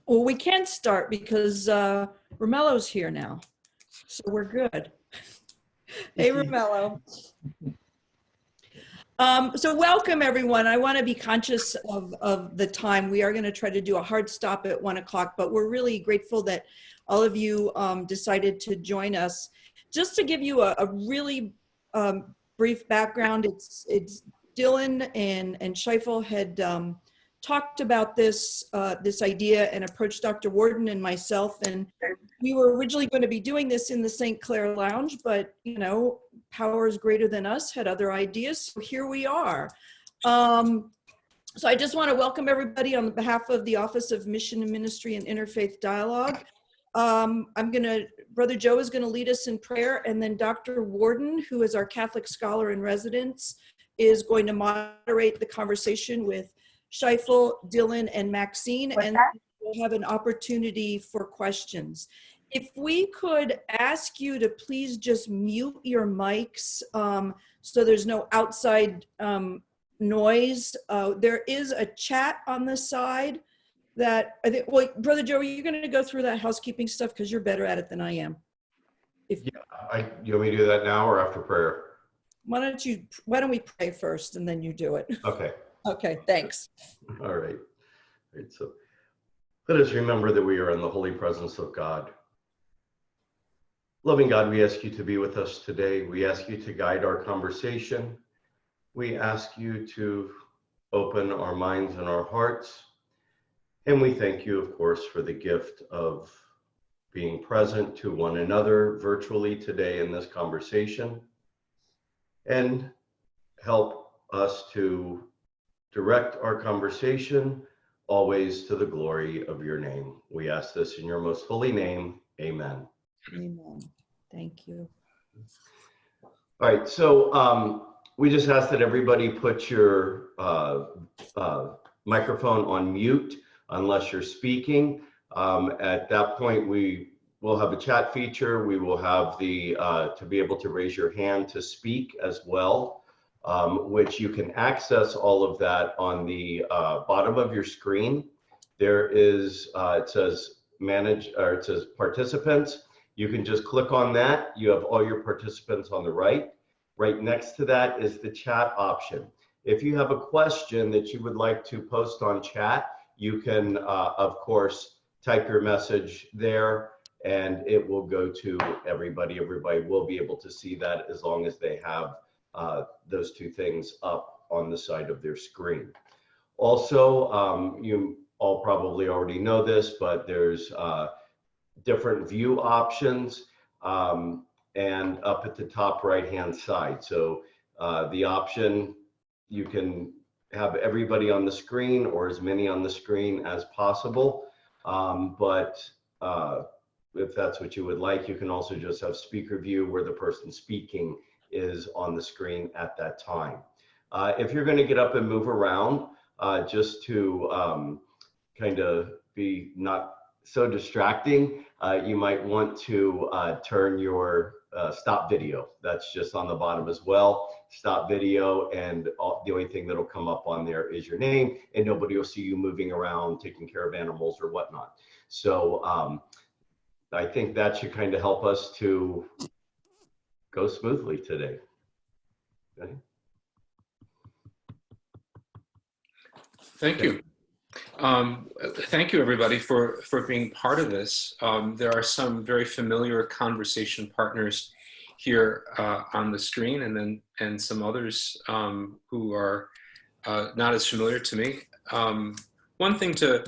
Well, we can start because Romello's here now, so we're good. Hey, Romello. So welcome, everyone. I want to be conscious of the time. We are going to try to do a hard stop at 1 o'clock, but we're really grateful that all of you decided to join us. Just to give you a really brief background, it's Dylan and Scheifel had talked about this idea and approached Dr. Warden and myself, and we were originally going to be doing this in the St. Clair Lounge, but you know, powers greater than us had other ideas, so here we are. So I just want to welcome everybody on behalf of the Office of Mission and Ministry and Interfaith Dialogue. Brother Joe is going to lead us in prayer, and then Dr. Warden, who is our Catholic scholar in residence, is going to moderate the conversation with Scheifel, Dylan, and Maxine, and we'll have an opportunity for questions. If we could ask you to please just mute your mics so there's no outside noise. There is a chat on the side that I think, well, Brother Joe, are you going to go through that housekeeping stuff? Because you're better at it than I am. You want me to do that now or after prayer? Why don't we pray first and then you do it? Okay. Okay, thanks. All right. So let us remember that we are in the holy presence of God. Loving God, we ask you to be with us today. We ask you to guide our conversation. We ask you to open our minds and our hearts. And we thank you, of course, for the gift of being present to one another virtually today in this conversation. And help us to direct our conversation always to the glory of your name. We ask this in your most holy name. Amen. Amen. Thank you. All right, so we just ask that everybody put your microphone on mute unless you're speaking. At that point, we will have a chat feature. We will have the to be able to raise your hand to speak as well, which you can access all of that on the bottom of your screen. There is, it says manage, or it says participants. You can just click on that. You have all your participants on the right. Right next to that is the chat option. If you have a question that you would like to post on chat, you can, of course, type your message there and it will go to everybody. Everybody will be able to see that as long as they have those two things up on the side of their screen. Also, you all probably already know this, but there's different view options and up at the top right hand side. So the option, you can have everybody on the screen or as many on the screen as possible. But if that's what you would like, you can also just have speaker view where the person speaking is on the screen at that time. If you're going to get up and move around, just to kind of be not so distracting, you might want to turn your stop video. That's just on the bottom as well. Stop video, and the only thing that'll come up on there is your name, and nobody will see you moving around, taking care of animals or whatnot. So I think that should kind of help us to go smoothly today. Okay. Thank you. Thank you, everybody, for being part of this. There are some very familiar conversation partners here on the screen, and some others who are not as familiar to me. One thing to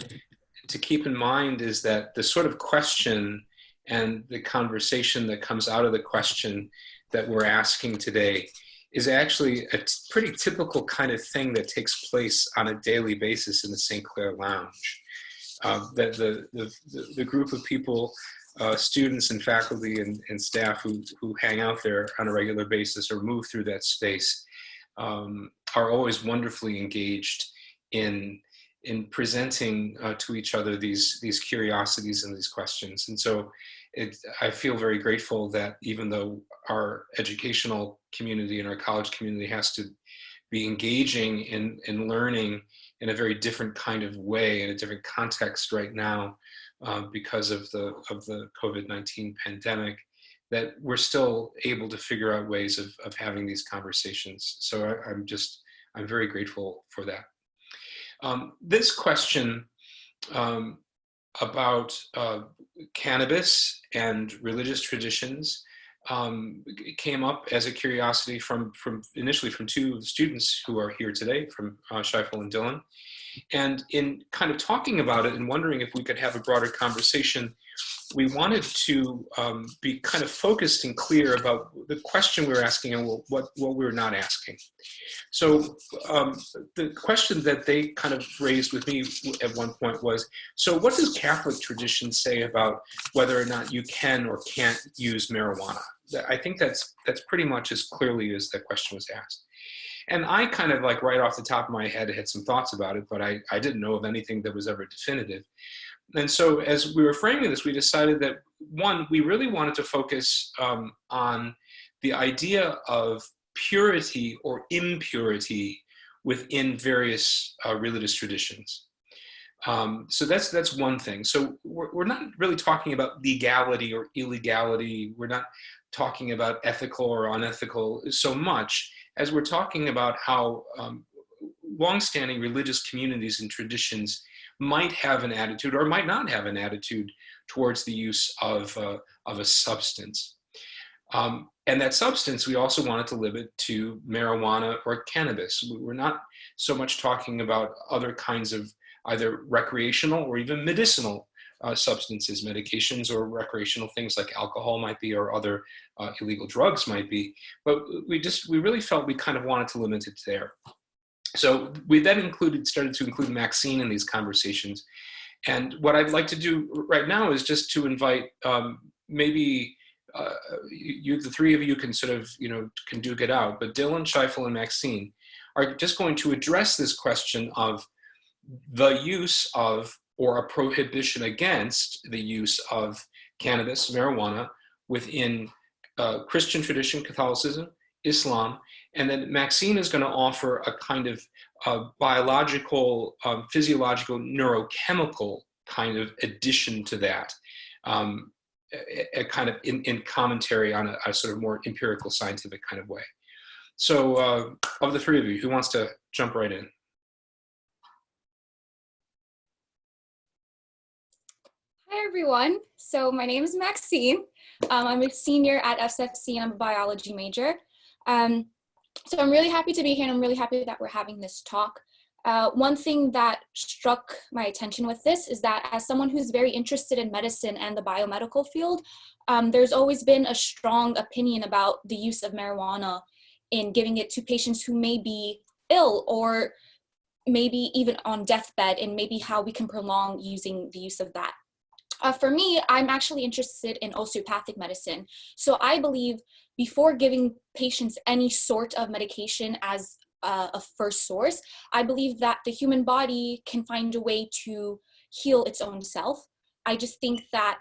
keep in mind is that the sort of question and the conversation that comes out of the question that we're asking today is actually a pretty typical kind of thing that takes place on a daily basis in the St. Clair Lounge. That the group of people, students and faculty and staff who hang out there on a regular basis or move through that space are always wonderfully engaged in presenting to each other these curiosities and these questions. And so I feel very grateful that even though our educational community and our college community has to be engaging in learning in a very different kind of way, in a different context right now, because of the COVID-19 pandemic, that we're still able to figure out ways of having these conversations. So I'm very grateful for that. This question about cannabis and religious traditions came up as a curiosity initially from two students who are here today, from Scheifel and Dylan. And in kind of talking about it and wondering if we could have a broader conversation, we wanted to be kind of focused and clear about the question we were asking and what we were not asking. So the question that they kind of raised with me at one point was, so what does Catholic tradition say about whether or not you can or can't use marijuana? I think that's pretty much as clearly as the question was asked. And I kind of like right off the top of my head had some thoughts about it, but I didn't know of anything that was ever definitive. And so as we were framing this, we decided that, one, we really wanted to focus on the idea of purity or impurity within various religious traditions. So that's one thing. So we're not really talking about legality or illegality. We're not talking about ethical or unethical so much as we're talking about how longstanding religious communities and traditions might have an attitude or might not have an attitude towards the use of a substance. And that substance, we also wanted to limit to marijuana or cannabis. We're not so much talking about other kinds of either recreational or even medicinal substances, medications, or recreational things like alcohol might be, or other illegal drugs might be. But we really felt we kind of wanted to limit it there. So we then started to include Maxine in these conversations. And what I'd like to do right now is just to invite maybe the three of you can sort of, can duke it out, but Dylan, Scheifel, and Maxine are just going to address this question of the use of, or a prohibition against the use of cannabis, marijuana, within Christian tradition, Catholicism, Islam, and then Maxine is going to offer a kind of biological, physiological, neurochemical kind of addition to that, a kind of in commentary on a sort of more empirical, scientific kind of way. So of the three of you, who wants to jump right in? Hi, everyone. So my name is Maxine. I'm a senior at SFC and I'm a biology major. So I'm really happy to be here and I'm really happy that we're having this talk. One thing that struck my attention with this is that as someone who's very interested in medicine and the biomedical field, there's always been a strong opinion about the use of marijuana in giving it to patients who may be ill or maybe even on deathbed, and maybe how we can prolong using the use of that. For me, I'm actually interested in osteopathic medicine. So I believe before giving patients any sort of medication as a first source, I believe that the human body can find a way to heal its own self. I just think that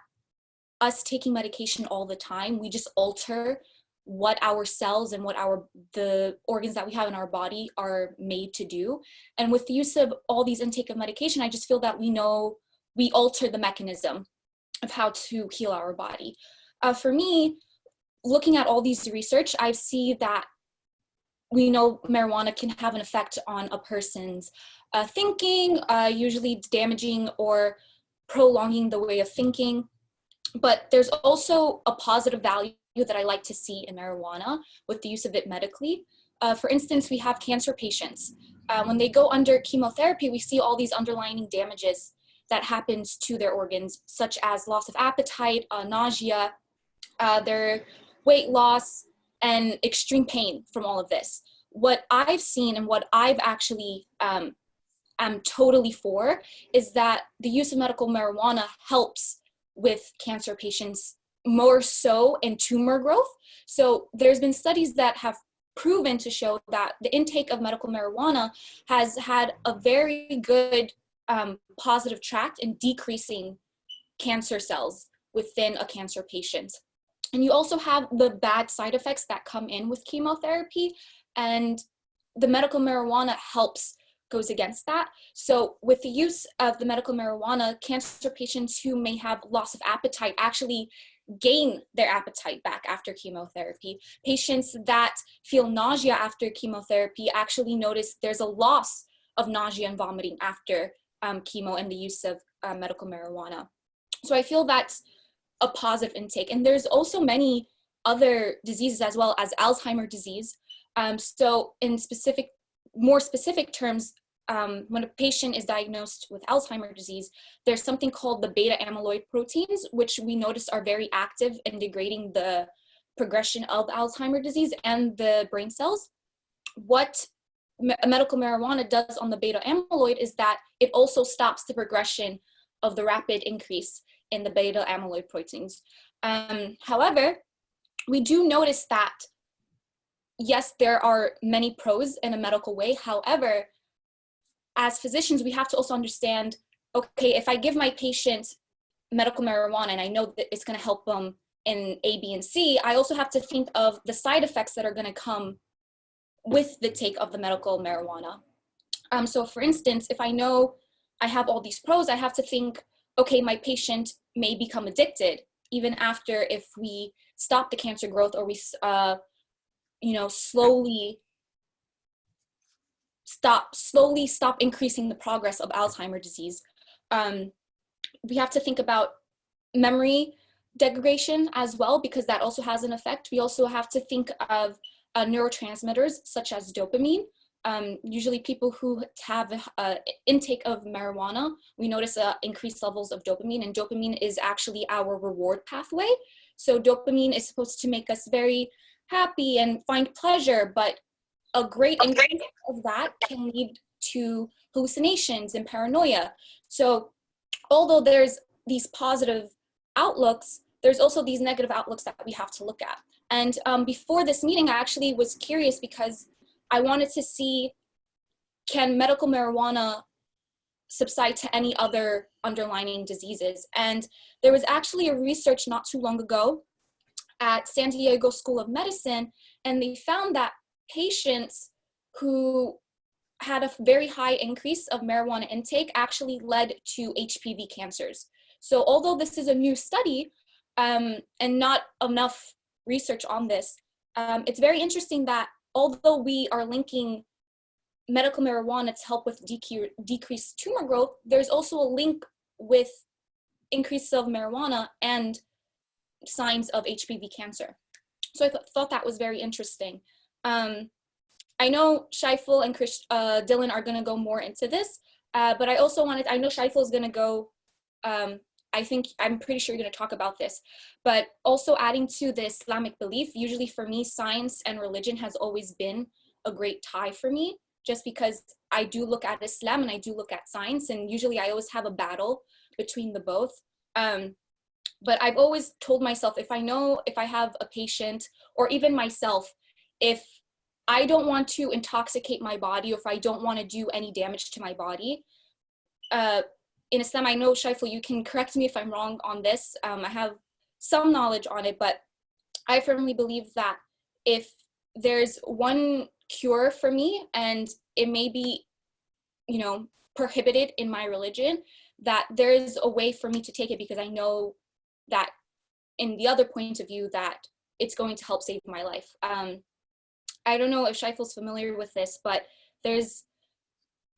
us taking medication all the time, we just alter what our cells and what the organs that we have in our body are made to do. And with the use of all these intake of medication, I just feel that we alter the mechanism of how to heal our body. For me, looking at all these research, I see that we know marijuana can have an effect on a person's thinking, usually damaging or prolonging the way of thinking. But there's also a positive value that I like to see in marijuana with the use of it medically. For instance, we have cancer patients. When they go under chemotherapy, we see all these underlying damages that happens to their organs, such as loss of appetite, nausea, their weight loss, and extreme pain from all of this. What I've seen and what I've actually am totally for is that the use of medical marijuana helps with cancer patients more so in tumor growth. So there's been studies that have proven to show that the intake of medical marijuana has had a very good positive tract in decreasing cancer cells within a cancer patient. And you also have the bad side effects that come in with chemotherapy, and the medical marijuana helps goes against that. So with the use of the medical marijuana, cancer patients who may have loss of appetite actually gain their appetite back after chemotherapy. Patients that feel nausea after chemotherapy actually notice there's a loss of nausea and vomiting after chemo and the use of medical marijuana. So I feel that's a positive intake. And there's also many other diseases as well, as Alzheimer's disease. So in more specific terms, when a patient is diagnosed with Alzheimer's disease, there's something called the beta amyloid proteins, which we notice are very active in degrading the progression of Alzheimer's disease and the brain cells. What medical marijuana does on the beta amyloid is that it also stops the progression of the rapid increase in the beta amyloid proteins. However, we do notice that, yes, there are many pros in a medical way. However, as physicians, we have to also understand, okay, if I give my patient medical marijuana and I know that it's going to help them in A, B, and C, I also have to think of the side effects that are going to come with the take of the medical marijuana. So for instance, if I know I have all these pros, I have to think, okay, my patient may become addicted even after if we stop the cancer growth, or we, slowly stop increasing the progress of Alzheimer's disease. We have to think about memory degradation as well, because that also has an effect. We also have to think of neurotransmitters such as dopamine. Usually people who have intake of marijuana, we notice increased levels of dopamine, and dopamine is actually our reward pathway. So dopamine is supposed to make us very happy and find pleasure, but a great increase of that can lead to hallucinations and paranoia. So although there's these positive outlooks, there's also these negative outlooks that we have to look at. And before this meeting, I actually was curious because I wanted to see, can medical marijuana subside to any other underlying diseases? And there was actually a research not too long ago at San Diego School of Medicine, and they found that patients who had a very high increase of marijuana intake actually led to HPV cancers. So although this is a new study and not enough research on this, it's very interesting that although we are linking medical marijuana to help with decreased tumor growth, there's also a link with increase of marijuana and signs of HPV cancer. So I thought that was very interesting. I know Shaiful and Dylan are going to go more into this, but I also I know Shaiful is going to go, I'm pretty sure you're going to talk about this, but also adding to the Islamic belief, usually for me, science and religion has always been a great tie for me, just because I do look at Islam and I do look at science, and usually I always have a battle between the both. But I've always told myself, if I have a patient, or even myself, if I don't want to intoxicate my body, or if I don't want to do any damage to my body, in Islam, I know, Shaiful, you can correct me if I'm wrong on this. I have some knowledge on it, but I firmly believe that if there's one cure for me, and it may be, prohibited in my religion, that there is a way for me to take it, because I know that in the other point of view that it's going to help save my life. I don't know if Shaiful's familiar with this, but there's,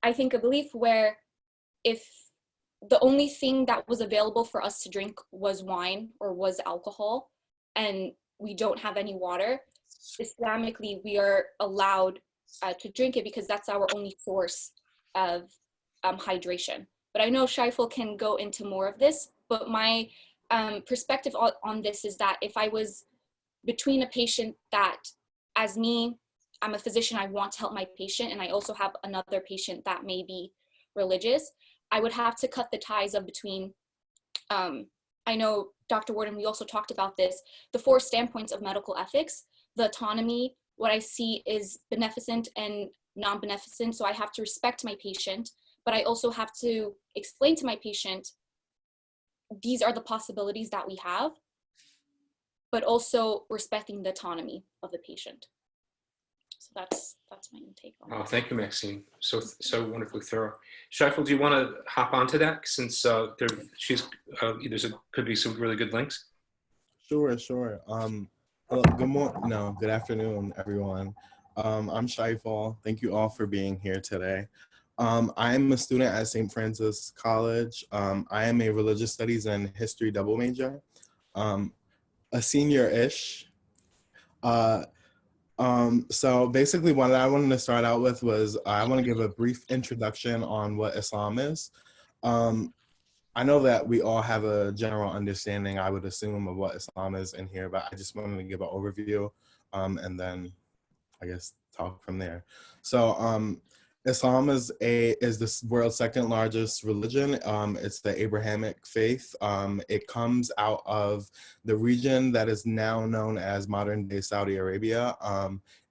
I think, a belief where if the only thing that was available for us to drink was wine or was alcohol, and we don't have any water, Islamically, we are allowed to drink it, because that's our only source of hydration. But I know Shaiful can go into more of this, but my perspective on this is that if I was between a patient that, as me, I'm a physician, I want to help my patient, and I also have another patient that may be religious, I would have to cut the ties of between, I know, Dr. Warden, we also talked about this, the 4 standpoints of medical ethics, the autonomy, what I see is beneficent and non-beneficent, so I have to respect my patient, but I also have to explain to my patient, these are the possibilities that we have, but also respecting the autonomy of the patient. So that's my intake on Oh, that. thank you, Maxine. So wonderfully thorough. Shaiful, do you want to hop onto that since could be some really good links? Sure, sure. Hello, good afternoon, everyone. I'm Shaiful. Thank you all for being here today. I'm a student at St. Francis College. I am a religious studies and history double major, a senior-ish. So basically what I wanted to start out with was I want to give a brief introduction on what Islam is. I know that we all have a general understanding, I would assume, of what Islam is in here, but I just wanted to give an overview and then I guess talk from there. So Islam is the world's second largest religion. It's the Abrahamic faith. It comes out of the region that is now known as modern day Saudi Arabia.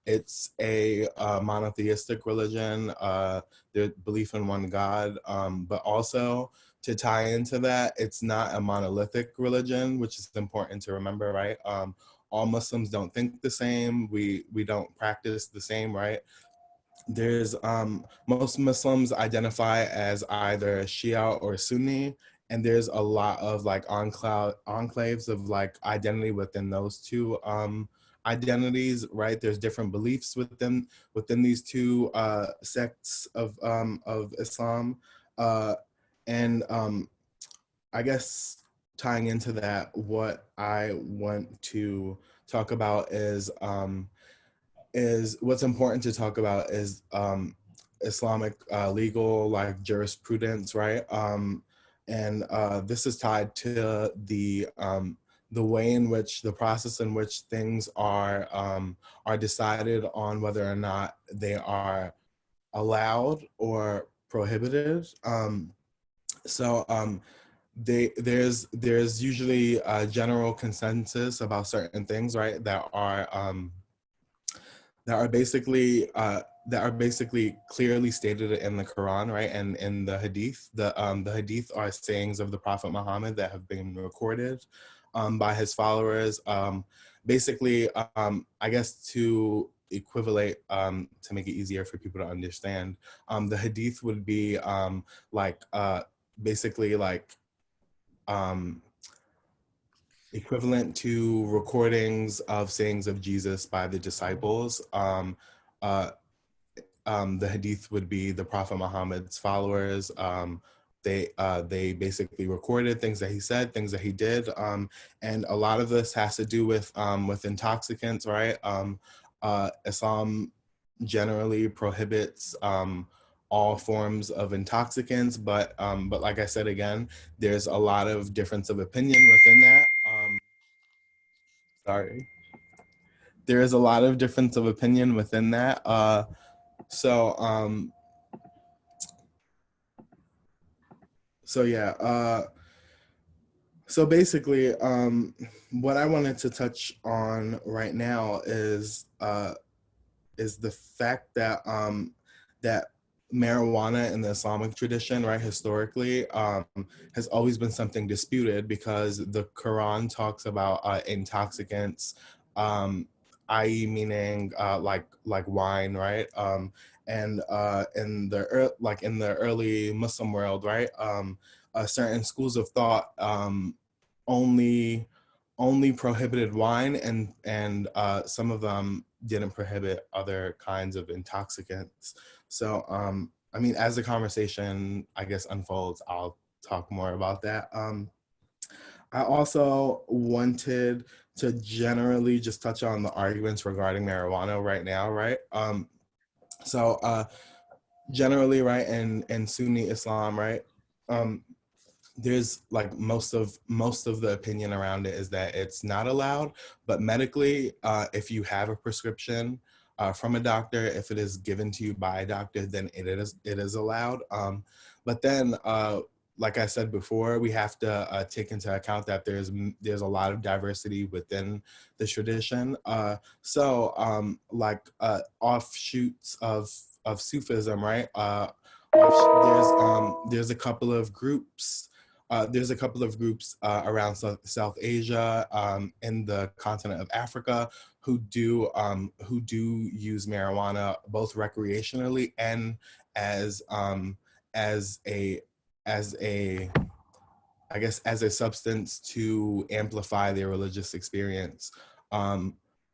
It's a monotheistic religion, the belief in one God, but also to tie into that, it's not a monolithic religion, which is important to remember, right? All Muslims don't think the same. We don't practice the same, right? There's most Muslims identify as either Shia or Sunni, and there's a lot of like enclaves of like identity within those two identities, right? There's different beliefs within these two sects of Islam, and I guess tying into that, what I want to talk about is what's important to talk about is Islamic legal like jurisprudence, right? And this is tied to the way in which the process in which things are decided on whether or not they are allowed or prohibited. There's usually a general consensus about certain things, right? That are basically clearly stated in the Quran, right? And in the Hadith, the Hadith are sayings of the Prophet Muhammad that have been recorded by his followers. Basically, I guess to equivalate, to make it easier for people to understand, the Hadith would be basically like equivalent to recordings of sayings of Jesus by the disciples. The Hadith would be the Prophet Muhammad's followers. They basically recorded things that he said, things that he did, and a lot of this has to do with intoxicants, right? Islam generally prohibits all forms of intoxicants, but like I said again, there's a lot of difference of opinion within that. There is a lot of difference of opinion within that. So yeah. So basically, what I wanted to touch on right now is the fact that that marijuana in the Islamic tradition, right, historically, has always been something disputed because the Quran talks about intoxicants, i.e., meaning like wine, right? And in the early Muslim world, right, certain schools of thought only prohibited wine, and some of them didn't prohibit other kinds of intoxicants. So, I mean, as the conversation, I guess, unfolds, I'll talk more about that. I also wanted to generally just touch on the arguments regarding marijuana right now, right? Generally, right, in Sunni Islam, right, there's like most of the opinion around it is that it's not allowed, but medically, if you have a prescription from a doctor, if it is given to you by a doctor, then it is allowed. But then, like I said before, we have to take into account that there's a lot of diversity within the tradition. Offshoots of Sufism, right? There's a couple of groups There's a couple of groups around South Asia, in the continent of Africa, who do use marijuana both recreationally and as a I guess as a substance to amplify their religious experience.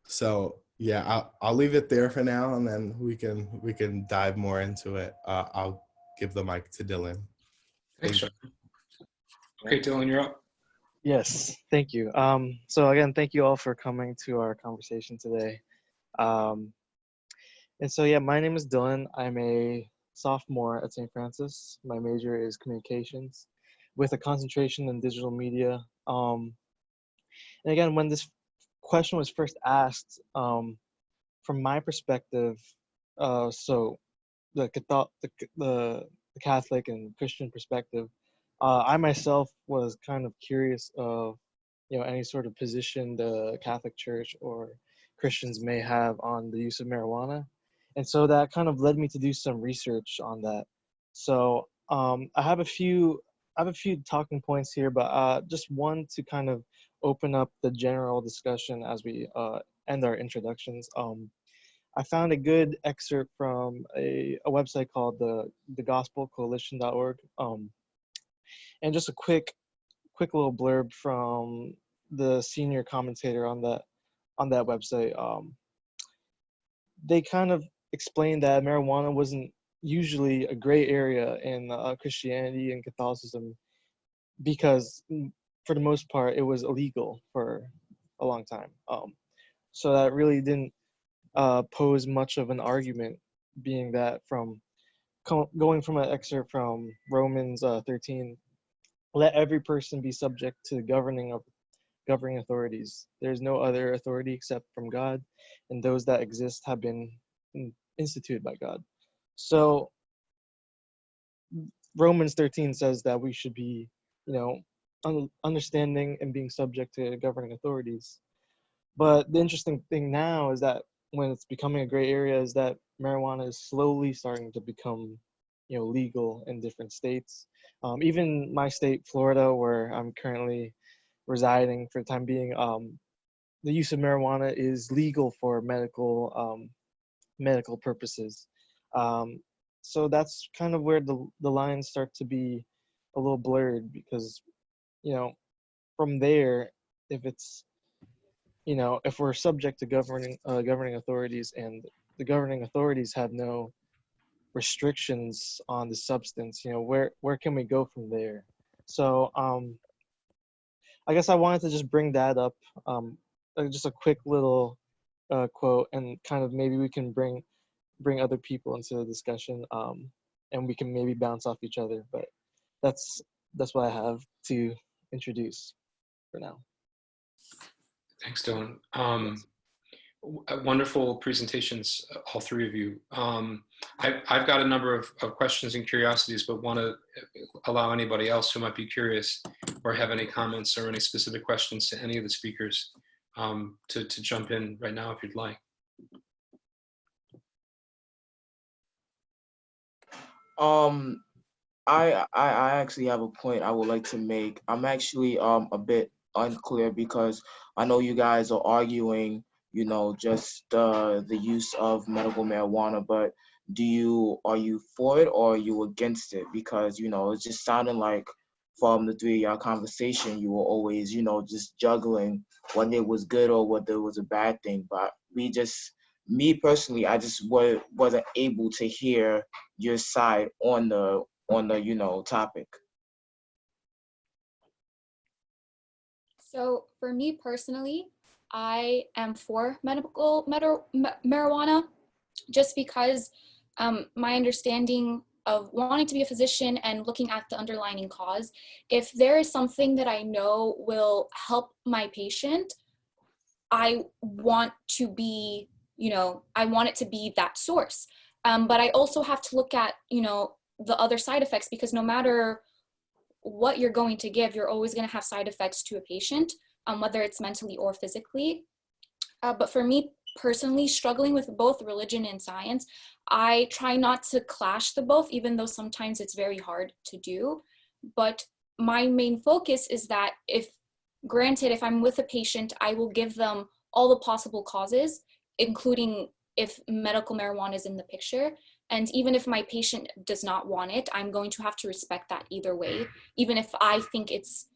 So yeah, I'll leave it there for now, and then we can dive more into it. I'll give the mic to Dylan. Thanks, Sean. Okay, Dylan, you're up. Yes, thank you. So again, thank you all for coming to our conversation today. And so yeah, my name is Dylan. I'm a sophomore at St. Francis. My major is communications with a concentration in digital media. And again, when this question was first asked, from my perspective, so the Catholic and Christian perspective, I myself was kind of curious of, any sort of position the Catholic Church or Christians may have on the use of marijuana. And so that kind of led me to do some research on that. So I have a few talking points here, but just one to kind of open up the general discussion as we end our introductions. I found a good excerpt from a website called the gospelcoalition.org. And just a quick little blurb from the senior commentator on that website. They kind of explained that marijuana wasn't usually a gray area in Christianity and Catholicism because for the most part it was illegal for a long time. So that really didn't pose much of an argument, being that going from an excerpt from Romans 13, let every person be subject to governing authorities. There's no other authority except from God, and those that exist have been instituted by God. So Romans 13 says that we should be, understanding and being subject to governing authorities. But the interesting thing now is that when it's becoming a gray area is that marijuana is slowly starting to become, legal in different states. Even my state, Florida, where I'm currently residing for the time being, the use of marijuana is legal for medical purposes. So that's kind of where the lines start to be a little blurred because, from there, if it's if we're subject to governing authorities and the governing authorities have no restrictions on the substance, where can we go from there? So I guess I wanted to just bring that up, just a quick little quote, and kind of maybe we can bring other people into the discussion, and we can maybe bounce off each other. But that's what I have to introduce for now. Thanks, Dylan. Wonderful presentations, all three of you. I've got a number of questions and curiosities, but want to allow anybody else who might be curious or have any comments or any specific questions to any of the speakers to jump in right now if you'd like. I actually have a point I would like to make. I'm actually a bit unclear because I know you guys are arguing, just the use of medical marijuana, but are you for it or are you against it? Because, it's just sounding like from the three of y'all conversation, you were always, just juggling whether it was good or whether it was a bad thing. But me personally, I just wasn't able to hear your side on the topic. So for me personally, I am for medical marijuana just because my understanding of wanting to be a physician and looking at the underlying cause, if there is something that I know will help my patient, I want to be, I want it to be that source. But I also have to look at, the other side effects, because no matter what you're going to give, you're always going to have side effects to a patient, whether it's mentally or physically. But for me personally, struggling with both religion and science, I try not to clash the both, even though sometimes it's very hard to do. But my main focus is that if I'm with a patient, I will give them all the possible causes, including if medical marijuana is in the picture. And even if my patient does not want it, I'm going to have to respect that either way, even if I think it's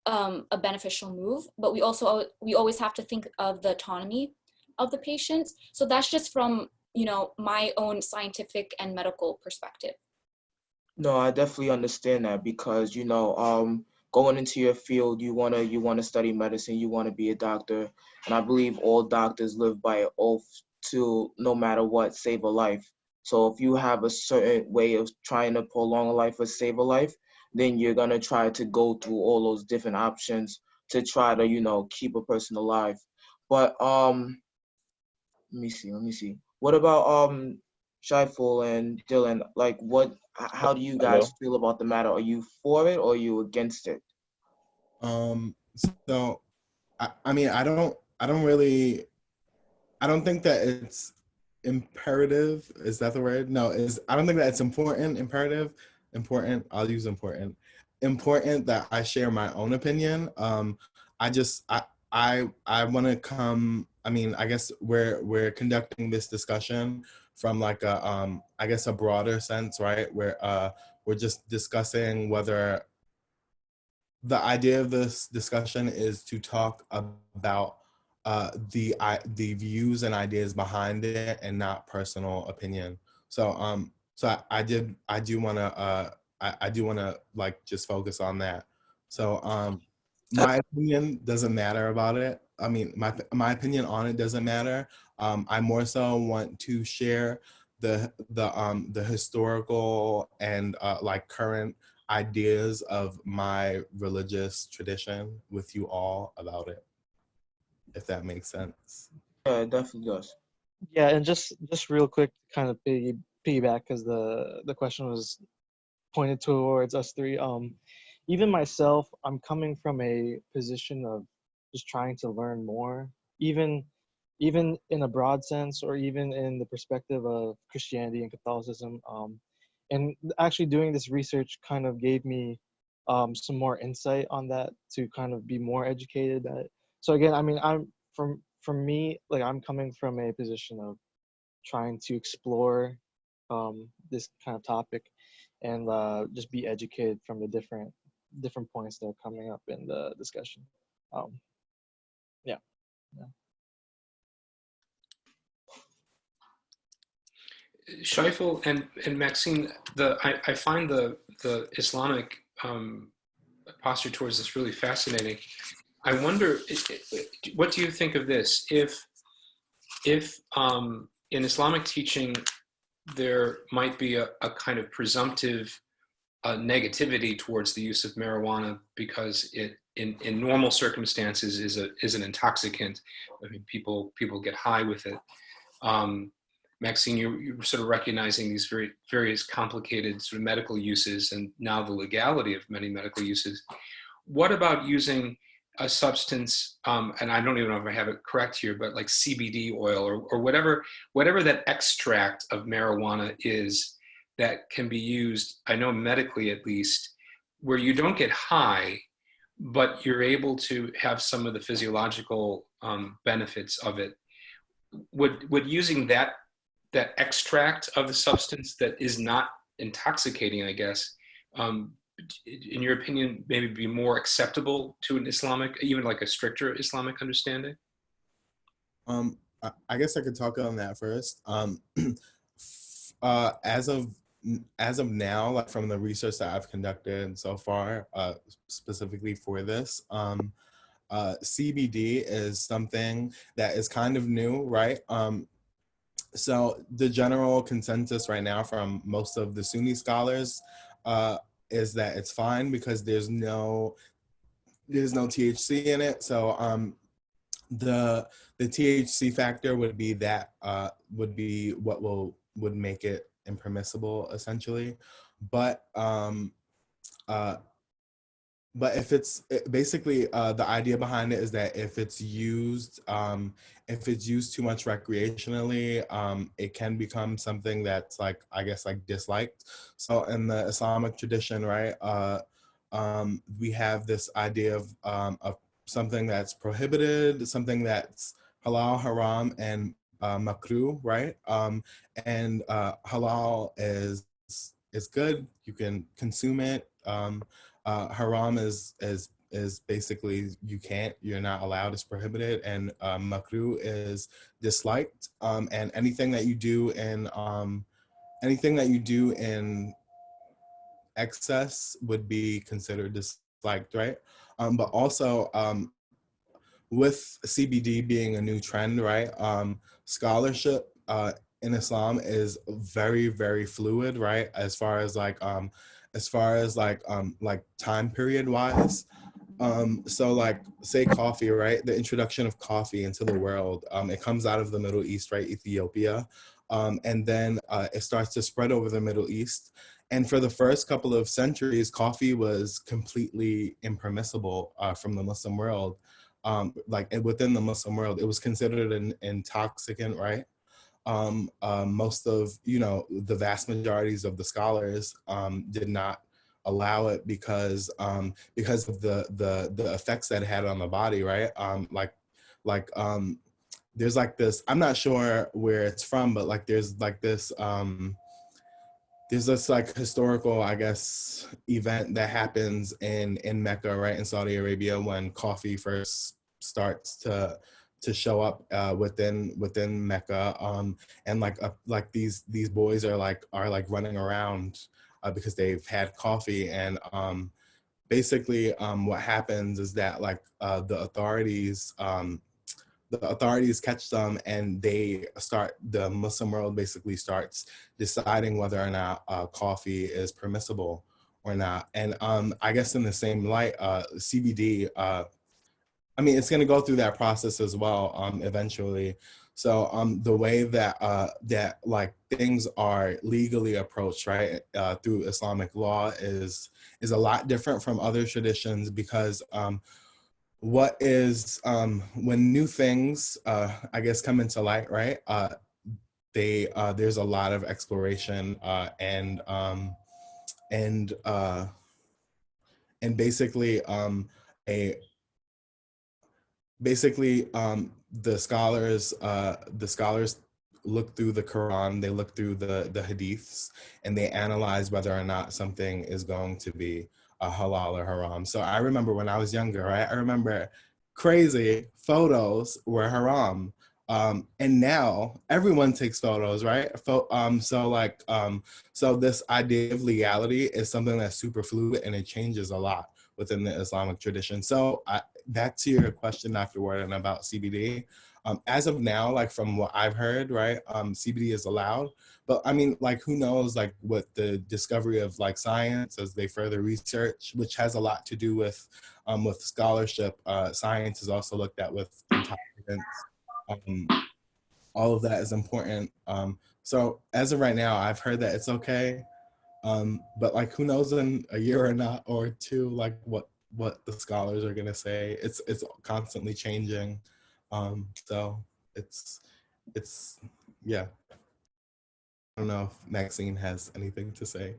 a beneficial move. But we always have to think of the autonomy of the patient. So that's just from, my own scientific and medical perspective. No, I definitely understand that because, going into your field, you wanna study medicine, you wanna be a doctor, and I believe all doctors live by an oath to, no matter what, save a life. So if you have a certain way of trying to prolong a life or save a life, then you're gonna try to go through all those different options to try to, keep a person alive. But let me see. What about Shiful and Dylan? Like, how do you guys Hello? feel about the matter? Are you for it or are you against it? So I mean, I don't think that it's imperative. Is that the word? No, I don't think that it's important. I'll use important that I share my own opinion. I just, I want to come, I mean, I guess we're conducting this discussion from like I guess a broader sense, right? Where we're just discussing whether the idea of this discussion is to talk about the views and ideas behind it and not personal opinion. So I do want to I do want to like just focus on that. So my opinion doesn't matter about it. I mean, my opinion on it doesn't matter. I more so want to share the historical and like current ideas of my religious tradition with you all about it, if that makes sense. Yeah, it definitely does. Yeah, and just real quick, kind of piggyback because the question was pointed towards us three. Even myself, I'm coming from a position of just trying to learn more, even in a broad sense, or even in the perspective of Christianity and Catholicism. And actually doing this research kind of gave me some more insight on that to kind of be more educated at it. So again, I mean, from me, like I'm coming from a position of trying to explore this kind of topic and just be educated from the different points that are coming up in the discussion. Yeah. Yeah. Shaiful and Maxine, I find the Islamic posture towards this really fascinating. I wonder, what do you think of this? If in Islamic teaching there might be a kind of presumptive negativity towards the use of marijuana because it in normal circumstances is an intoxicant. I mean, people get high with it. Maxine, you're sort of recognizing these various complicated sort of medical uses and now the legality of many medical uses. What about using a substance, and I don't even know if I have it correct here, but like CBD oil or whatever that extract of marijuana is that can be used, I know medically at least, where you don't get high, but you're able to have some of the physiological benefits of it. Would using that extract of the substance that is not intoxicating, I guess, in your opinion, maybe be more acceptable to an Islamic, even like a stricter Islamic understanding? I guess I could talk on that first. As of now, like from the research that I've conducted so far, specifically for this, CBD is something that is kind of new, right? So the general consensus right now from most of the Sunni scholars is that it's fine because there's no THC in it. So the THC factor would be what would make it impermissible essentially. But if it's basically the idea behind it is that if it's used too much recreationally, it can become something that's like, I guess, like disliked. So in the Islamic tradition, right, we have this idea of something that's prohibited, something that's halal, haram, and makruh, right? And halal is good. You can consume it. Haram is basically you're not allowed, it's prohibited, and makruh is disliked. And anything that you do in excess would be considered disliked, right? But also with CBD being a new trend, right? Scholarship in Islam is very, very fluid, right? As far as like time period wise. So like say coffee, right? The introduction of coffee into the world, it comes out of the Middle East, right? Ethiopia. And then it starts to spread over the Middle East. And for the first couple of centuries, coffee was completely impermissible from the Muslim world. Like within the Muslim world, it was considered an intoxicant, right? Most of, the vast majorities of the scholars did not allow it because of the effects that it had on the body, right? There's like this, I'm not sure where it's from, but like there's this like historical, I guess, event that happens in Mecca, right, in Saudi Arabia, when coffee first starts to show up within Mecca, and like these boys are running around because they've had coffee, and basically what happens is that the authorities catch them, and the Muslim world basically starts deciding whether or not coffee is permissible or not. And I guess in the same light, CBD, I mean, it's going to go through that process as well eventually. So the way that like things are legally approached, right, through Islamic law is a lot different from other traditions, because what is when new things I guess come into light, right, there's a lot of exploration and basically a basically the scholars look through the Quran, they look through the hadiths, and they analyze whether or not something is going to be halal or haram. So I remember when I was younger, right? I remember crazy photos were haram. And now everyone takes photos, right? So this idea of legality is something that's super fluid, and it changes a lot within the Islamic tradition. So back to your question, Dr. Warden, about CBD. As of now, like from what I've heard, right, CBD is allowed. But I mean, like, who knows, like, with the discovery of like science as they further research, which has a lot to do with scholarship. Science is also looked at with intoxicants. All of that is important. So as of right now, I've heard that it's okay. But like, who knows in a year or not or two, like what the scholars are gonna say. It's constantly changing. So it's yeah. I don't know if Maxine has anything to say.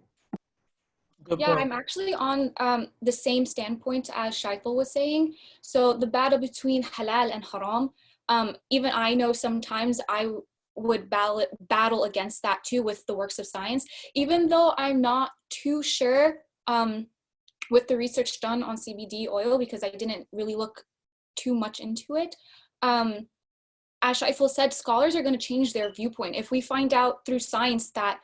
Good Yeah, point. I'm actually on the same standpoint as Shaiful was saying. So the battle between halal and haram, even I know sometimes I would battle against that too with the works of science, even though I'm not too sure with the research done on CBD oil, because I didn't really look too much into it. As Shaiful said, scholars are going to change their viewpoint. If we find out through science that,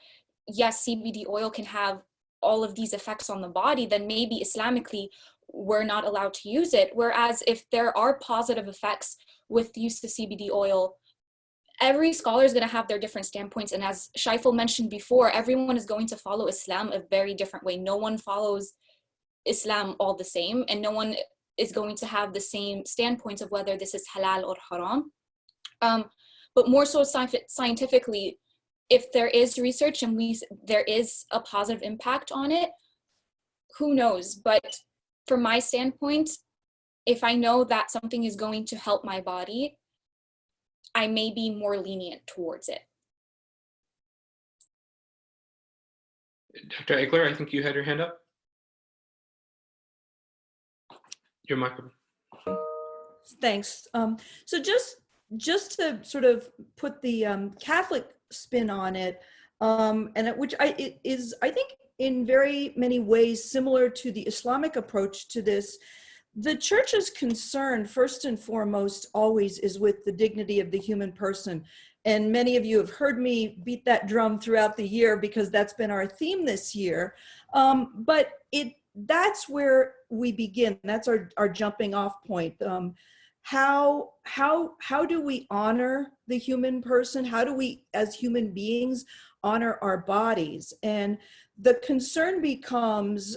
yes, CBD oil can have all of these effects on the body, then maybe Islamically, we're not allowed to use it. Whereas if there are positive effects with the use of CBD oil, every scholar is going to have their different standpoints. And as Shaiful mentioned before, everyone is going to follow Islam a very different way. No one follows Islam all the same, and no one is going to have the same standpoints of whether this is halal or haram. But more so scientifically, if there is research and there is a positive impact on it, who knows? But from my standpoint, if I know that something is going to help my body, I may be more lenient towards it. Dr. Egler, I think you had your hand up. Your microphone. Thanks. So just to sort of put the Catholic spin on it, it is, I think, in very many ways similar to the Islamic approach to this. The church's concern, first and foremost, always is with the dignity of the human person. And many of you have heard me beat that drum throughout the year because that's been our theme this year. But that's where we begin. That's our jumping off point. How do we honor the human person? How do we, as human beings, honor our bodies? And the concern becomes,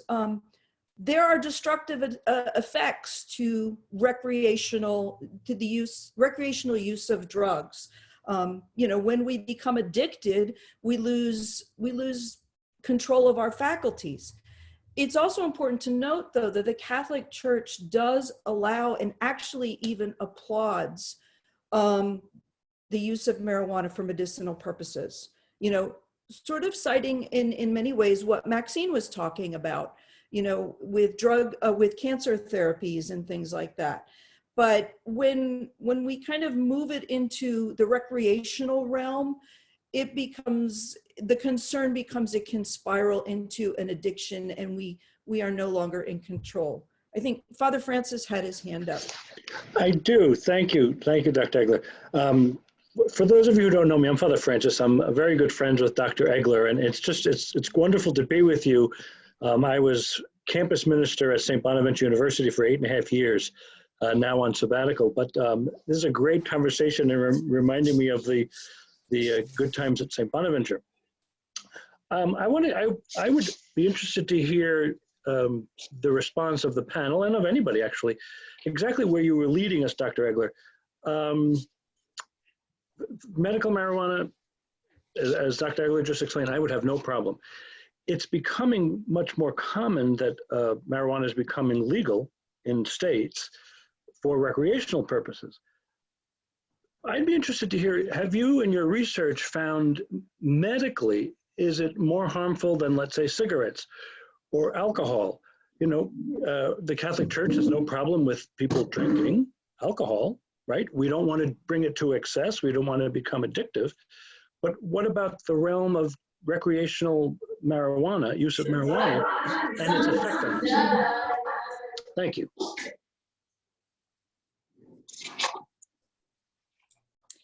there are destructive effects to recreational use of drugs. When we become addicted, we lose control of our faculties. It's also important to note, though, that the Catholic Church does allow and actually even applauds the use of marijuana for medicinal purposes. Sort of citing in many ways what Maxine was talking about, with cancer therapies and things like that. But when we kind of move it into the recreational realm, the concern becomes it can spiral into an addiction, and we are no longer in control. I think Father Francis had his hand up. I do. Thank you, Dr. Egler. For those of you who don't know me, I'm Father Francis. I'm a very good friend with Dr. Egler, and it's wonderful to be with you. I was campus minister at St. Bonaventure University for 8.5 years, now on sabbatical. But this is a great conversation and reminding me of the good times at St. Bonaventure. I would be interested to hear the response of the panel and of anybody, actually, exactly where you were leading us, Dr. Egler. Medical marijuana, as Dr. Egler just explained, I would have no problem. It's becoming much more common that marijuana is becoming legal in states for recreational purposes. I'd be interested to hear, have you in your research found medically, is it more harmful than, let's say, cigarettes or alcohol? The Catholic Church has no problem with people drinking alcohol, right? We don't want to bring it to excess. We don't want to become addictive. But what about the realm of recreational marijuana, use of marijuana, and its effect on us? Thank you.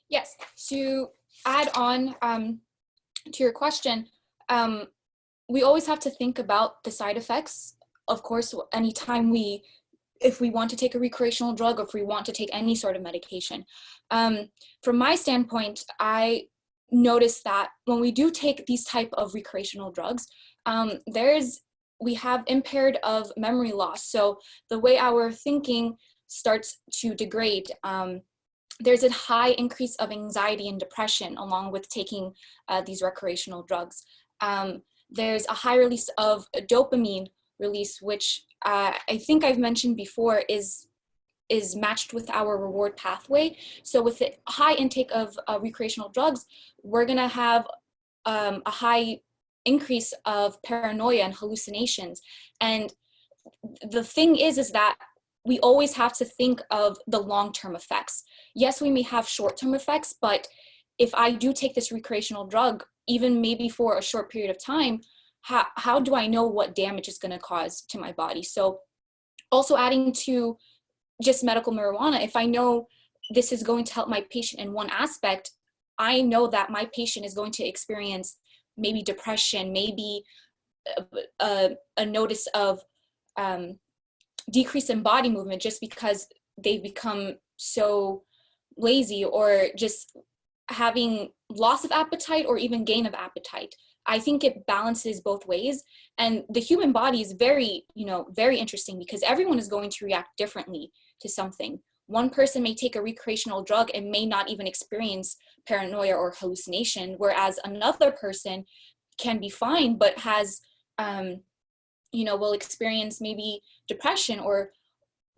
Yes, to add on to your question, we always have to think about the side effects. Of course, anytime if we want to take a recreational drug, or if we want to take any sort of medication. From my standpoint, I noticed that when we do take these type of recreational drugs, we have impaired of memory loss. So the way our thinking starts to degrade, there's a high increase of anxiety and depression along with taking these recreational drugs. There's a high release of dopamine release, which I think I've mentioned before is matched with our reward pathway. So with the high intake of recreational drugs, we're gonna have a high increase of paranoia and hallucinations. And the thing is that we always have to think of the long-term effects. Yes, we may have short-term effects, but if I do take this recreational drug, even maybe for a short period of time, how do I know what damage it's going to cause to my body? So also adding to just medical marijuana, if I know this is going to help my patient in one aspect, I know that my patient is going to experience maybe depression, maybe a notice of decrease in body movement just because they've become so lazy, or just having loss of appetite or even gain of appetite. I think it balances both ways. And the human body is very interesting because everyone is going to react differently to something. One person may take a recreational drug and may not even experience paranoia or hallucination, whereas another person can be fine, but has, will experience maybe depression or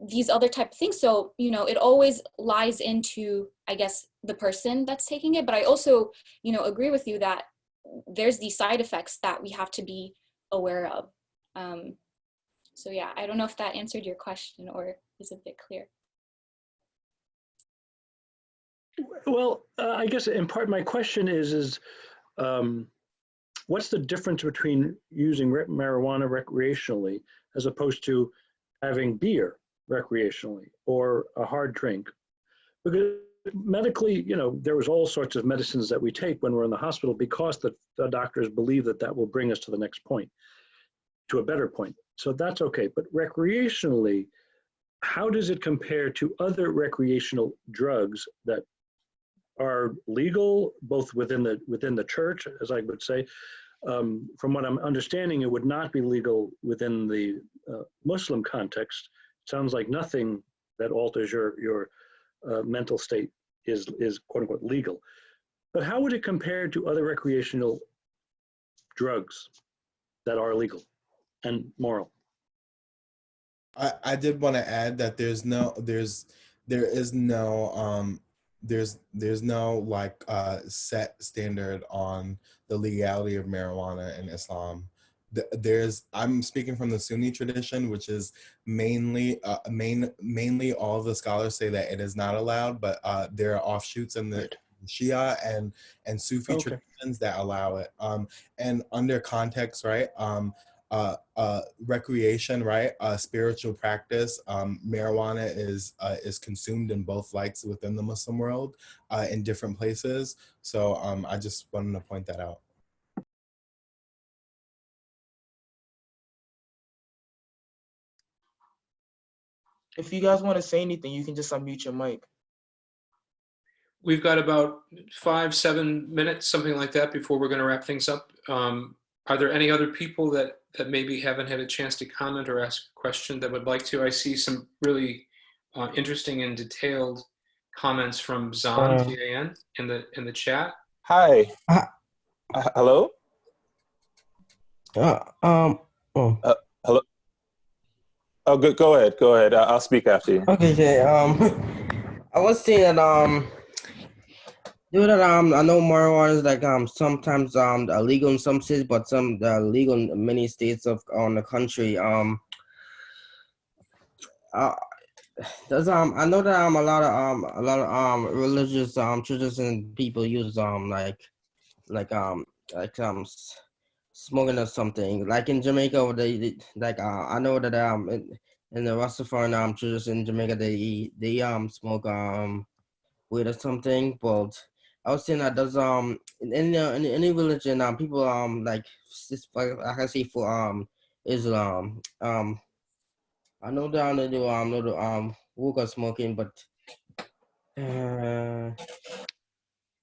these other type of things. So, it always lies into, I guess, the person that's taking it. But I also, agree with you that there's these side effects that we have to be aware of. So yeah, I don't know if that answered your question or is a bit clear. Well, I guess in part my question is what's the difference between using marijuana recreationally as opposed to having beer recreationally or a hard drink? Because medically, you know, there was all sorts of medicines that we take when we're in the hospital because the doctors believe that that will bring us to the next point, to a better point. So that's okay. But recreationally, how does it compare to other recreational drugs that are legal, both within the church, as I would say? From what I'm understanding, it would not be legal within the Muslim context. It sounds like nothing that alters your mental state is quote unquote legal. But how would it compare to other recreational drugs that are legal and moral? I did want to add that there's no like set standard on the legality of marijuana in Islam. I'm speaking from the Sunni tradition, which is mainly all of the scholars say that it is not allowed, but there are offshoots in the Shia and Sufi traditions that allow it. And under context, right? Recreation, right? Spiritual practice. Marijuana is consumed in both lights within the Muslim world, in different places. So I just wanted to point that out. If you guys want to say anything, you can just unmute your mic. We've got about 5-7 minutes, something like that, before we're going to wrap things up. Are there any other people that maybe haven't had a chance to comment or ask a question that would like to? I see some really interesting and detailed comments from Zan, Z-A-N, in the chat. Hi. Hello? Oh. Hello? Oh, good. Go ahead. I'll speak after you. Okay. I was saying that due that I know marijuana is like sometimes illegal in some states, but some legal in many states on the country. There's I know that a lot of religious churches and people use smoking or something. Like in Jamaica, they like I know that in the Rastafarian churches in Jamaica they smoke weed or something. But I was saying that there's in any religion people like I say for Islam I know that they do hookah smoking, but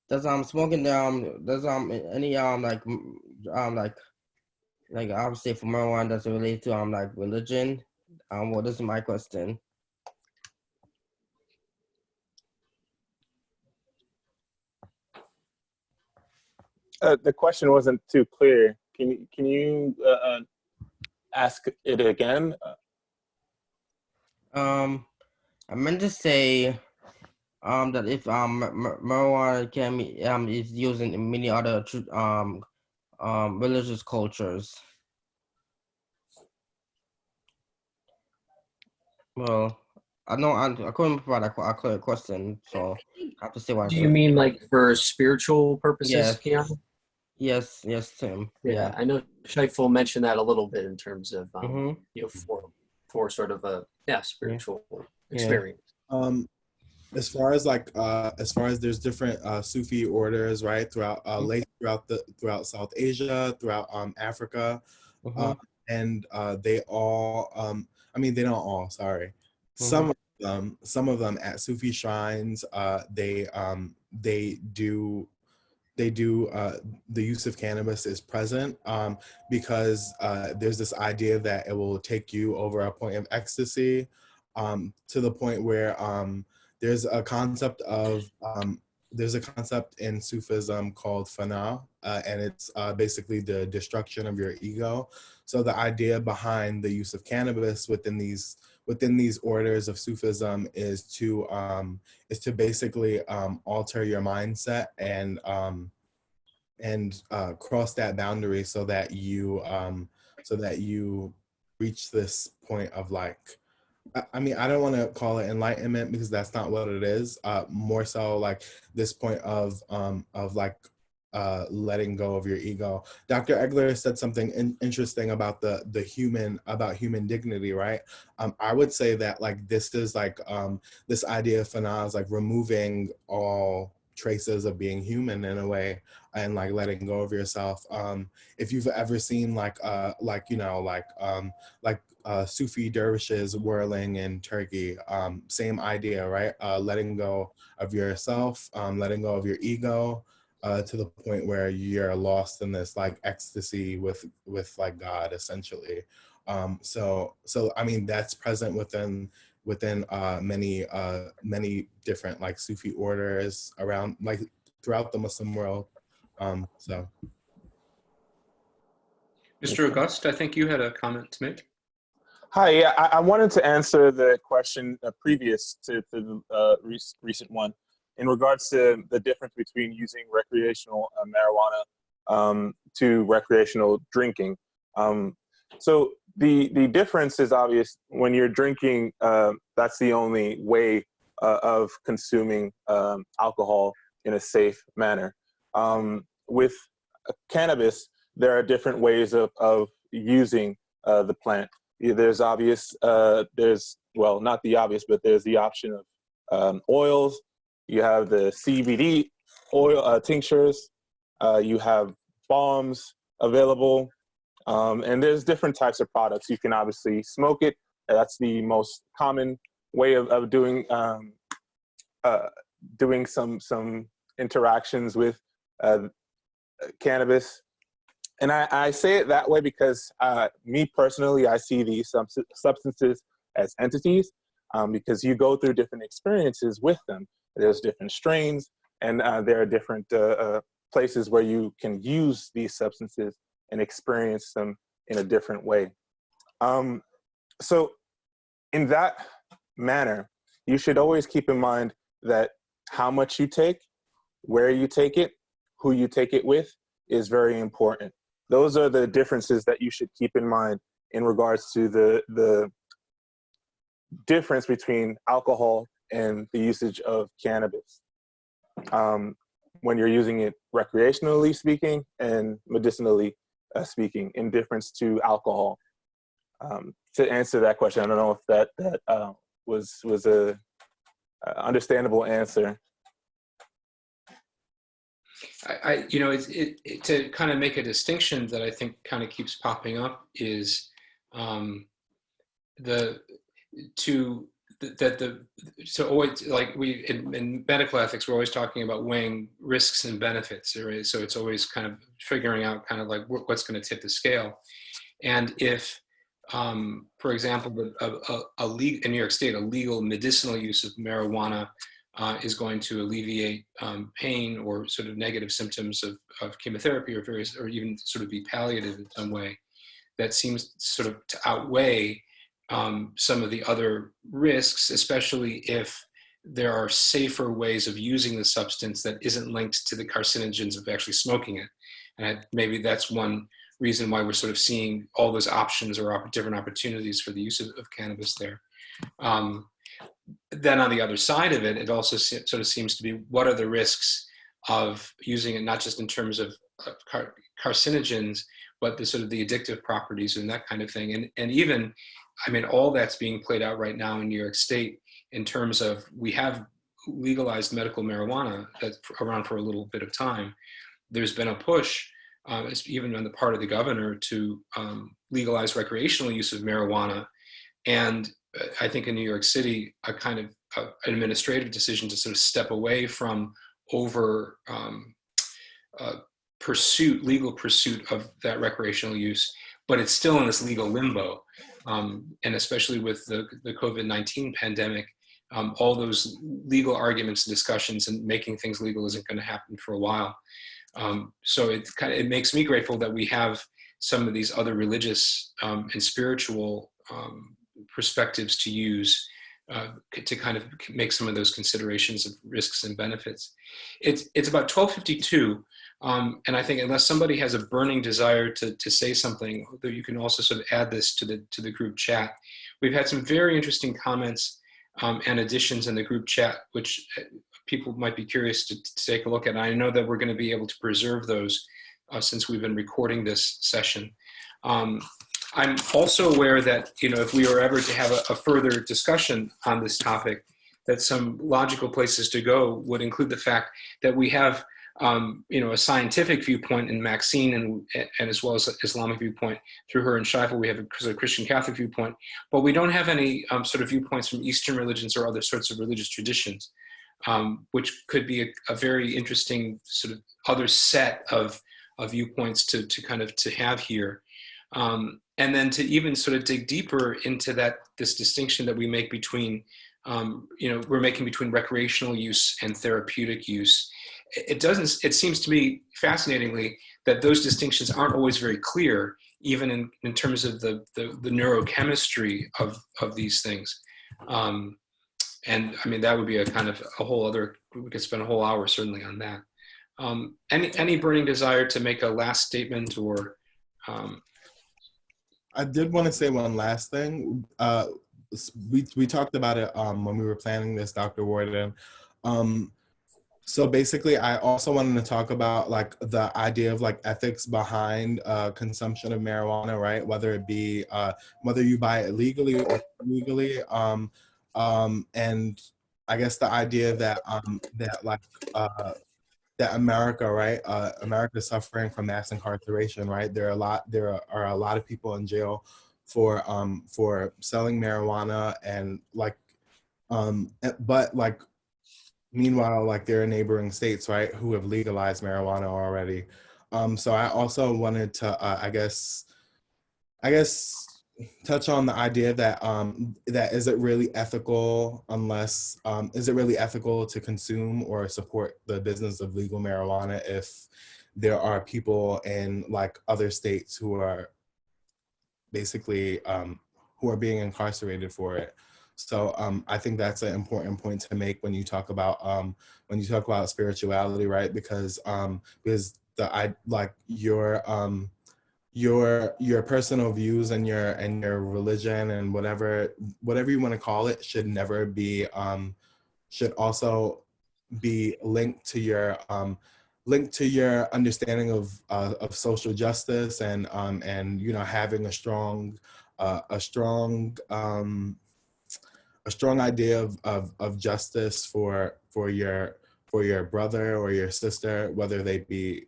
does smoking does any like I would say for marijuana does it relate to like religion? Well, this is my question. The question wasn't too clear. Can you ask it again? I meant to say that if marijuana can be is used in many other religious cultures. Well, I know I couldn't provide a clear question, so I have to say what I Do said. you mean like for spiritual purposes, Yes. Keanu? Yes, Tim. Yeah, I know Shaiful mentioned that a little bit in terms of you know, for sort of a spiritual experience. As far as there's different Sufi orders, right, throughout throughout South Asia, throughout Africa, and they all I mean they don't all, sorry. Some of them at Sufi shrines they do the use of cannabis is present because there's this idea that it will take you over a point of ecstasy to the point where there's a concept in Sufism called fana, and it's basically the destruction of your ego. So the idea behind the use of cannabis within these orders of Sufism is to basically alter your mindset and cross that boundary so that you reach this point of like, I mean, I don't want to call it enlightenment because that's not what it is. More so like this point of like letting go of your ego. Dr. Egler said something interesting about the human dignity, right? I would say that like this is like this idea of Fanas is like removing all traces of being human in a way and like letting go of yourself. If you've ever seen like you know like Sufi dervishes whirling in Turkey, same idea, right? Letting go of yourself, letting go of your ego, to the point where you're lost in this like ecstasy with like God, essentially. So I mean that's present within many different like Sufi orders around like throughout the Muslim world. So. Mr. August, I think you had a comment to make. Hi, yeah, I wanted to answer the question previous to the recent one in regards to the difference between using recreational marijuana to recreational drinking. So the difference is obvious. When you're drinking, that's the only way of consuming alcohol in a safe manner. With cannabis, there are different ways of using the plant. There's obvious, well, not the obvious, but there's the option of oils. You have the CBD oil tinctures. You have balms available. And there's different types of products. You can obviously smoke it. That's the most common way of doing some interactions with cannabis. And I say it that way because me personally, I see these substances as entities because you go through different experiences with them. There's different strains, and there are different places where you can use these substances and experience them in a different way. So in that manner, you should always keep in mind that how much you take, where you take it, who you take it with is very important. Those are the differences that you should keep in mind in regards to the difference between alcohol and the usage of cannabis. When you're using it recreationally speaking and medicinally speaking, in difference to alcohol. To answer that question, I don't know if that was a understandable answer. You know, to kind of make a distinction that I think kind of keeps popping up is so always, like we in medical ethics, we're always talking about weighing risks and benefits, right? So it's always kind of figuring out kind of like what's going to tip the scale. And if, for example, in New York State, a legal medicinal use of marijuana is going to alleviate pain or sort of negative symptoms of chemotherapy or even sort of be palliative in some way, that seems sort of to outweigh some of the other risks, especially if there are safer ways of using the substance that isn't linked to the carcinogens of actually smoking it. And maybe that's one reason why we're sort of seeing all those options or different opportunities for the use of cannabis there. Then on the other side of it, it also sort of seems to be, what are the risks of using it, not just in terms of carcinogens, but the sort of the addictive properties and that kind of thing. And even, I mean, all that's being played out right now in New York State in terms of, we have legalized medical marijuana that's around for a little bit of time. There's been a push, even on the part of the governor, to legalize recreational use of marijuana. And I think in New York City, a kind of administrative decision to sort of step away from legal pursuit of that recreational use, but it's still in this legal limbo. And especially with the COVID-19 pandemic, all those legal arguments and discussions and making things legal isn't going to happen for a while. So it makes me grateful that we have some of these other religious and spiritual perspectives to use to kind of make some of those considerations of risks and benefits. It's about 12:52, and I think unless somebody has a burning desire to say something, though you can also sort of add this to the group chat. We've had some very interesting comments and additions in the group chat, which people might be curious to take a look at. I know that we're going to be able to preserve those since we've been recording this session. I'm also aware that, if we were ever to have a further discussion on this topic, that some logical places to go would include the fact that we have, a scientific viewpoint in Maxine and as well as an Islamic viewpoint through her and Shaifa. We have a Christian Catholic viewpoint, but we don't have any sort of viewpoints from Eastern religions or other sorts of religious traditions, which could be a very interesting sort of other set of viewpoints to have here. And then to even sort of dig deeper into this distinction that we make between, we're making between recreational use and therapeutic use. It seems to me fascinatingly that those distinctions aren't always very clear, even in terms of the neurochemistry of these things. And I mean, that would be a kind of a whole other, we could spend a whole hour certainly on that. Any burning desire to make a last statement or, I did want to say one last thing. We talked about it when we were planning this, Dr. Warden. So basically, I also wanted to talk about like the idea of like ethics behind consumption of marijuana, right? Whether it be whether you buy it legally or illegally, and I guess the idea that that America, right? America is suffering from mass incarceration, right? There are a lot of people in jail for selling marijuana and but like meanwhile, like there are neighboring states, right, who have legalized marijuana already. So I also wanted to, I guess, touch on the idea that that is it really ethical is it really ethical to consume or support the business of legal marijuana if there are people in like other states who are basically who are being incarcerated for it. So I think that's an important point to make when you talk about spirituality, right? Because your personal views and your religion and whatever you want to call it should never be should also be linked to your understanding of social justice and having a strong idea of justice for your brother or your sister, whether they be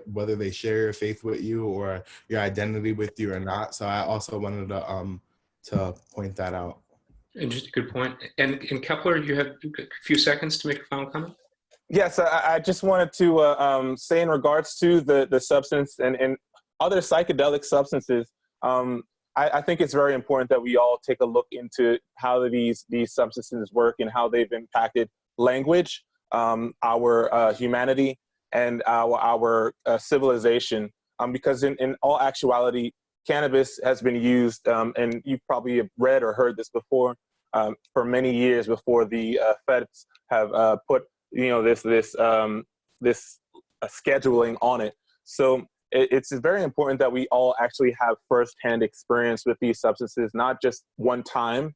whether they share your faith with you or your identity with you or not. So I also wanted to point that out. Interesting, good point. And Kepler, you have a few seconds to make a final comment. Yes, I just wanted to say in regards to the substance and other psychedelic substances, I think it's very important that we all take a look into how these substances work and how they've impacted language, our humanity, and our civilization. Because in all actuality, cannabis has been used, and you've probably read or heard this before, for many years before the feds have put this scheduling on it. So it's very important that we all actually have firsthand experience with these substances, not just one time,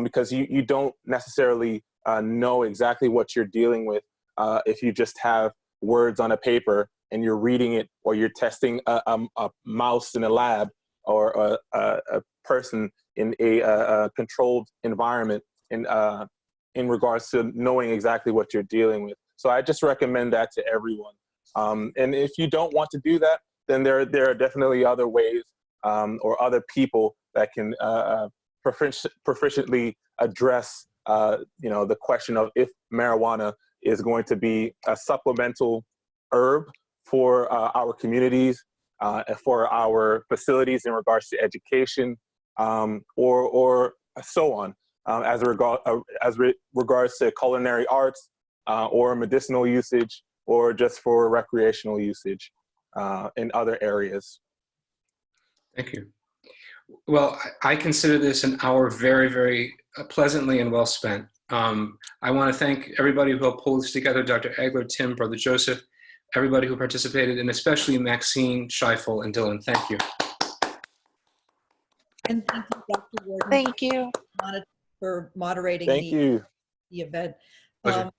because you don't necessarily know exactly what you're dealing with if you just have words on a paper and you're reading it, or you're testing a mouse in a lab or a person in a controlled environment in regards to knowing exactly what you're dealing with. So I just recommend that to everyone. And if you don't want to do that, then there are definitely other ways or other people that can proficiently address the question of if marijuana is going to be a supplemental herb for our communities, for our facilities in regards to education, or so on, as regards to culinary arts, or medicinal usage, or just for recreational usage in other areas. Thank you. Well, I consider this an hour very, very pleasantly and well spent. I want to thank everybody who helped pull this together, Dr. Egler, Tim, Brother Joseph, everybody who participated, and especially Maxine, Scheifel, and Dylan. Thank you. And thank you, Dr. Warden. Thank you. For moderating Thank you. the event. Pleasure.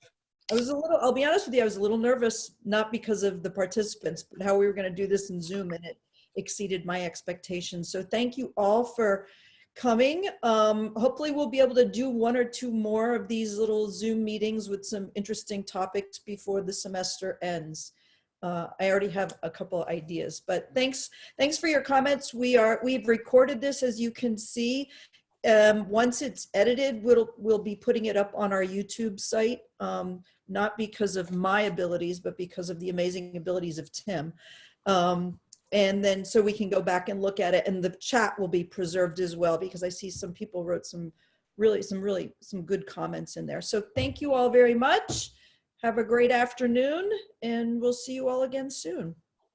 I was a little, I'll be honest with you, I was a little nervous, not because of the participants, but how we were going to do this in Zoom, and it exceeded my expectations. So thank you all for coming. Hopefully we'll be able to do one or two more of these little Zoom meetings with some interesting topics before the semester ends. I already have a couple of ideas, but thanks for your comments. We've recorded this, as you can see. Once it's edited, we'll be putting it up on our YouTube site, not because of my abilities, but because of the amazing abilities of Tim. And then so we can go back and look at it, and the chat will be preserved as well, because I see some people wrote some good comments in there. So thank you all very much. Have a great afternoon, and we'll see you all again soon.